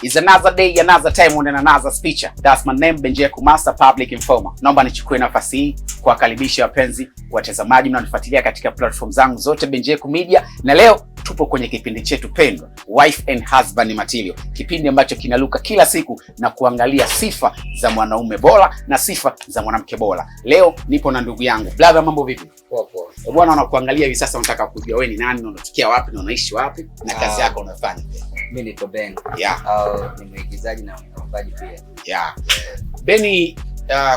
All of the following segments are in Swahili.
It's another day, another time on another speech. That's my name, Benjeku Master Public Informer. Naomba nichukue nafasi hii kuwakaribisha wapenzi watazamaji mnaonifuatilia katika platform zangu zote Benjeku Media, na leo tupo kwenye kipindi chetu pendwa Wife and Husband Material. Kipindi ambacho kinaluka kila siku na kuangalia sifa za mwanaume bora na sifa za mwanamke bora. Leo nipo na ndugu yangu. Brother, mambo vipi? Poa poa. Bwana, unakuangalia hivi sasa, unataka kujua wewe ni nani, unatokea wapi na unaishi wapi na kazi yako unafanya? Mimi ni Ben. Yeah. Ni mwigizaji na mwimbaji pia. Yeah. Beni,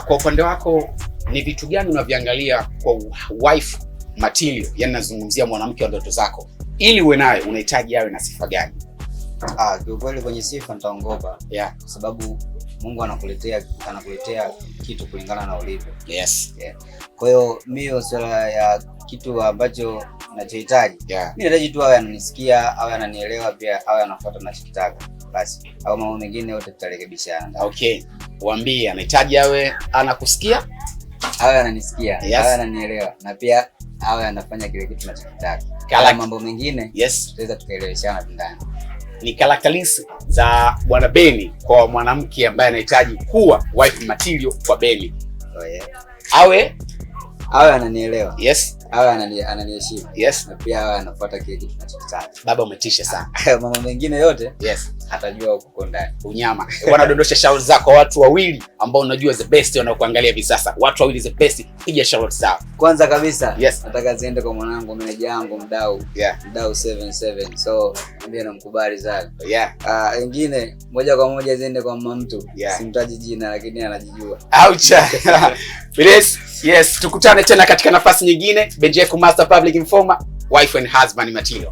kwa upande wako ni vitu gani unaviangalia kwa wife material? Yaani nazungumzia mwanamke wa ndoto zako. Ili uwe naye unahitaji awe na sifa gani? Kwa kweli kwenye sifa nitaongopa. Yeah. Kwa sababu Mungu anakuletea kitu kulingana na ulivyo. Yes. Yeah. Kwa hiyo mimi swala ya kitu ambacho ninachohitaji. Yeah. Mimi nahitaji tu awe ananisikia, awe ananielewa, pia awe anafuata ninachotaka. Basi. Au mambo mengine yote tutarekebishana. Okay. Waambie anahitaji awe anakusikia, awe ananisikia, yes, awe ananielewa, na pia awe anafanya kile kitu ninachotaka. Kala mambo mengine, yes, tutaweza tukaeleweshana ndani. Ni characteristics za Bwana Beni kwa mwanamke ambaye anahitaji kuwa wife material kwa Beni. Oh yeah. Awe ananielewa. Yes. Awe ananiheshimu. Yes. Na pia awe anafuata kile kitu tunachotaka. Baba, umetisha sana. Mambo mengine yote, yes, atajua huko ndani. Unyama. Bwana, dondosha shauri zako watu wawili ambao unajua the best wanaokuangalia hivi sasa. Watu wawili the best, piga shauri zao. Kwanza kabisa, yes, nataka ziende kwa mwanangu, meneja yangu, mdau. Yeah. Mdau 77. So, ndiye namkubali sana. Yeah. Wengine moja kwa moja ziende kwa mama mtu. Yeah. Simtaji jina lakini anajijua. Aucha. Yes, tukutane tena katika nafasi nyingine. Benjeku Master Public Informer, Wife and Husband Material.